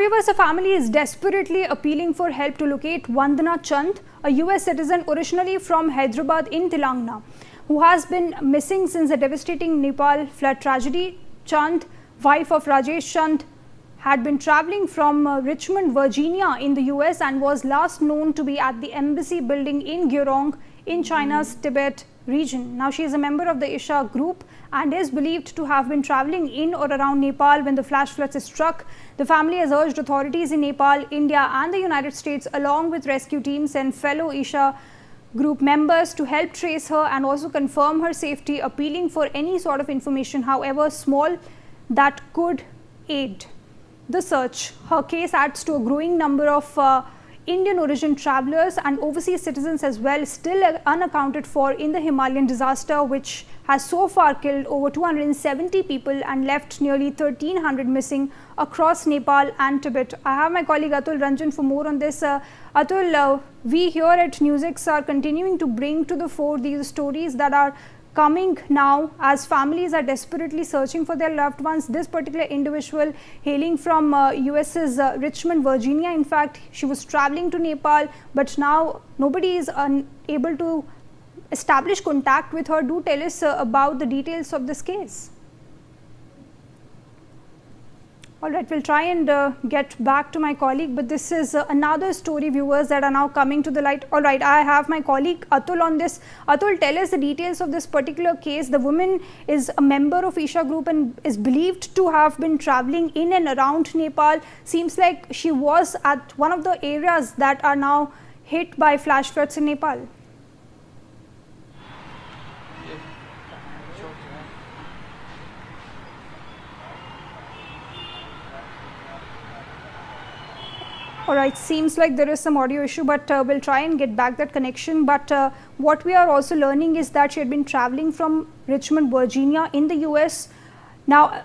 viewers, a family is desperately appealing for help to locate Vandana Chand, a US citizen originally from Hyderabad in Telangana, who has been missing since the devastating Nepal flood tragedy. Chand, wife of Rajesh Chand, had been travelling from Richmond, Virginia in the US and was last known to be at the embassy building in Gyeongsang in China's Tibet region. Now she is a member of the Isha group and is believed to have been travelling in or around Nepal when the flash floods struck. The family has urged authorities in Nepal, India and the United States along with rescue teams and fellow Isha group members to help trace her and also confirm her safety, appealing for any sort of information, however small, that could aid the search. Her case adds to a growing number of Indian origin travellers and overseas citizens as well, still unaccounted for in the Himalayan disaster, which has so far killed over 270 people and left nearly 1,300 missing across Nepal and Tibet. I have my colleague Atul Ranjan for more on this. Atul, we here at NewsX are continuing to bring to the fore these stories that are coming now as families are desperately searching for their loved ones. This particular individual hailing from US's Richmond, Virginia, in fact, she was traveling to Nepal, but now nobody is unable to establish contact with her. Do tell us about the details of this case. All right, we'll try and get back to my colleague, but this is another story, viewers, that are now coming to the light. All right, I have my colleague Atul on this. Atul, tell us the details of this particular case. The woman is a member of Isha group and is believed to have been traveling in and around Nepal. Seems like she was at one of the areas that are now hit by flash floods in Nepal. All right, seems like there is some audio issue, but we'll try and get back that connection. But what we are also learning is that she had been traveling from Richmond, Virginia in the US. Now,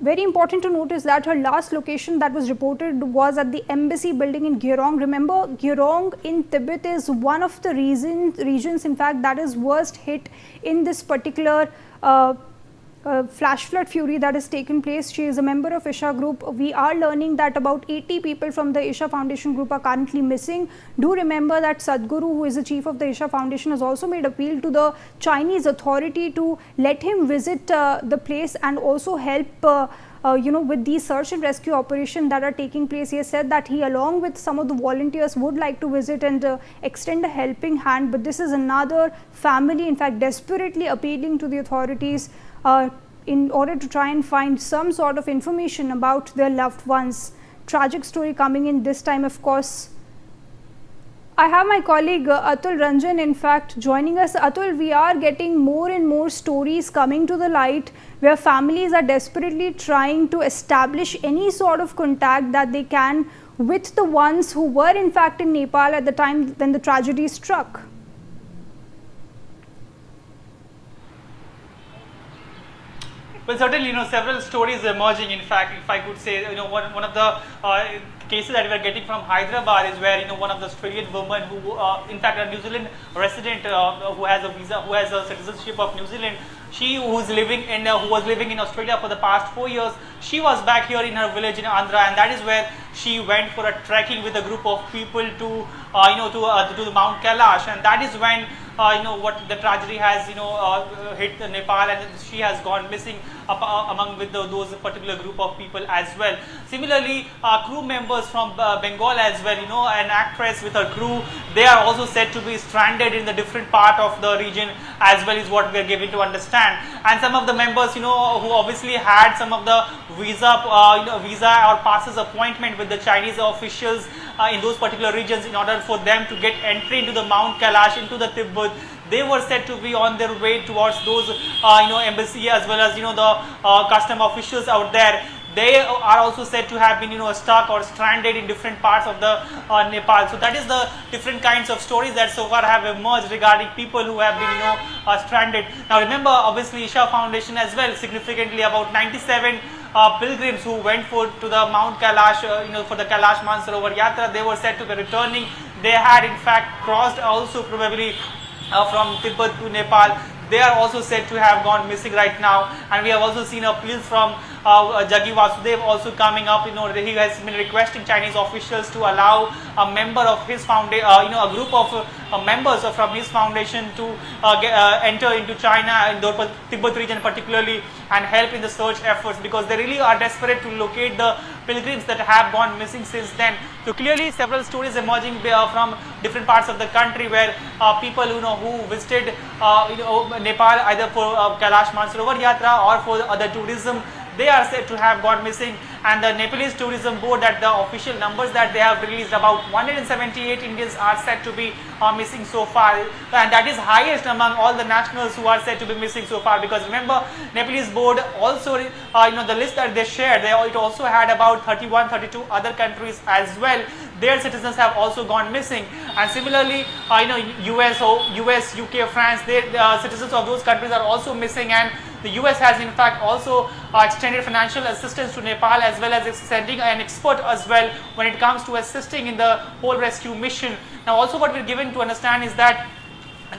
very important to note is that her last location that was reported was at the embassy building in Gyeongsang. Remember, Gyeongsang in Tibet is one of the regions, in fact, that is worst hit in this particular flash flood fury that has taken place. She is a member of Isha group. We are learning that about 80 people from the Isha Foundation group are currently missing. Do remember that Sadhguru, who is the chief of the Isha Foundation, has also made appeal to the Chinese authority to let him visit the place and also help with the search and rescue operation that are taking place. He has said that he, along with some of the volunteers, would like to visit and extend a helping hand. But this is another family, in fact, desperately appealing to the authorities in order to try and find some sort of information about their loved ones. Tragic story coming in this time, of course. I have my colleague Atul Ranjan, in fact, joining us. Atul, we are getting more and more stories coming to the light where families are desperately trying to establish any sort of contact that they can with the ones who were in fact in Nepal at the time when the tragedy struck. Well, certainly, several stories emerging. In fact, if I could say, one of the cases that we are getting from Hyderabad is where, one of the Australian women who, in fact, a New Zealand resident who has a visa, who has a citizenship of New Zealand, she who was living in Australia for the past 4 years, she was back here in her village in Andhra, and that is where she went for a trekking with a group of people to the Mount Kailash, and that is when what the tragedy has hit Nepal, and she has gone missing among with those particular group of people as well. Similarly, crew members from Bengal as well, an actress with her crew, they are also said to be stranded in the different part of the region as well, is what we are given to understand. And some of the members, who obviously had some of the visa or passes appointment with the Chinese officials in those particular regions in order for them to get entry into the Mount Kailash, into the Tibet. They were said to be on their way towards those embassy as well as the custom officials out there. They are also said to have been stuck or stranded in different parts of the Nepal. So that is the different kinds of stories that so far have emerged regarding people who have been stranded. Now remember, obviously Isha Foundation as well, significantly about 97 pilgrims who went to the Mount Kailash, for the Kailash Mansarovar Yatra, they were said to be returning. They had in fact crossed also probably from Tibet to Nepal. They are also said to have gone missing right now, and we have also seen appeals from Jaggi Vasudev also coming up. He has been requesting Chinese officials to allow a member of his foundation, a group of members from his foundation to enter into China and the Tibet region particularly and help in the search efforts, because they really are desperate to locate the pilgrims that have gone missing since then. So clearly several stories emerging from different parts of the country where people who visited Nepal either for Kailash Mansarovar Yatra or for other tourism, they are said to have gone missing. And the Nepalese tourism board, that the official numbers that they have released, about 178 Indians are said to be missing so far, and that is highest among all the nationals who are said to be missing so far. Because remember, Nepalese board also the list that they shared, it also had about 32 other countries as well. Their citizens have also gone missing, and similarly US, UK, France, the citizens of those countries are also missing. And the US has in fact also extended financial assistance to Nepal, as well as sending an expert as well when it comes to assisting in the whole rescue mission. Now also what we're given to understand is that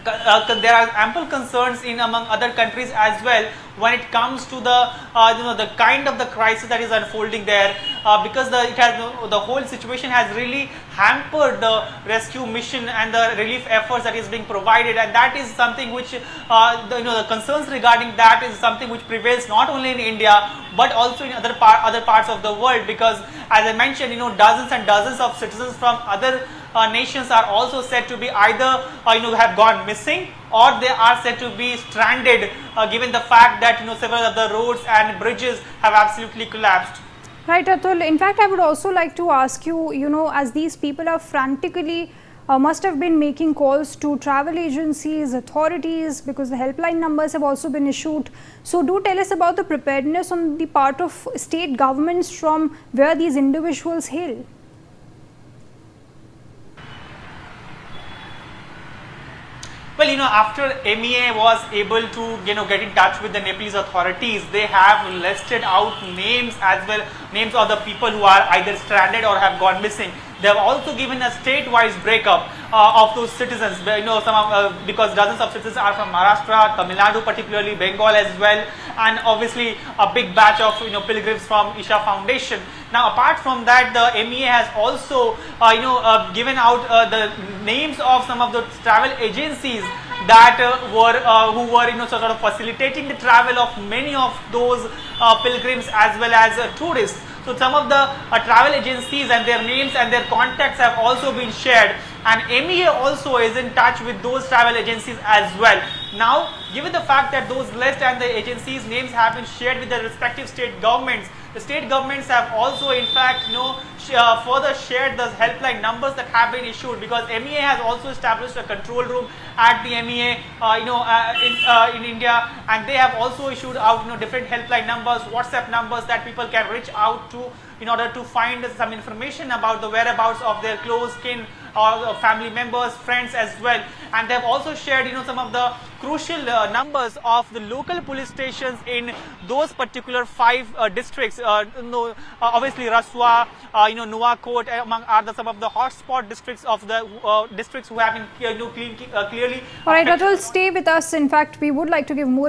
there are ample concerns in among other countries as well when it comes to the the kind of the crisis that is unfolding there, because the whole situation has really hampered the rescue mission and the relief efforts that is being provided. And that is something which the concerns regarding that is something which prevails not only in India but also in other parts of the world, because as I mentioned, dozens and dozens of citizens from other nations are also said to be either have gone missing, or they are said to be stranded, given the fact that several of the roads and bridges have absolutely collapsed. Right, Atul. In fact, I would also like to ask you, as these people are frantically must have been making calls to travel agencies, authorities, because the helpline numbers have also been issued. So do tell us about the preparedness on the part of state governments from where these individuals hail. Well, after MEA was able to, get in touch with the Nepalese authorities, they have listed out names as well, names of the people who are either stranded or have gone missing. They have also given a state-wise breakup of those citizens. Because dozens of citizens are from Maharashtra, Tamil Nadu, particularly Bengal as well, and obviously a big batch of pilgrims from Isha Foundation. Now, apart from that, the MEA has also given out the names of some of the travel agencies that who were sort of facilitating the travel of many of those pilgrims as well as tourists. So some of the travel agencies and their names and their contacts have also been shared, and MEA also is in touch with those travel agencies as well. Now, given the fact that those lists and the agencies' names have been shared with the respective state governments, the state governments have also in fact further shared the helpline numbers that have been issued, because MEA has also established a control room at the MEA in India, and they have also issued out different helpline numbers, WhatsApp numbers that people can reach out to in order to find some information about the whereabouts of their close kin or family members, friends as well. And they have also shared some of the crucial numbers of the local police stations in those particular 5 districts. Obviously Raswa, Nuwakot among are some of the hotspot districts of the districts who have been clearly. All right, Atul, stay with us. In fact, we would like to give more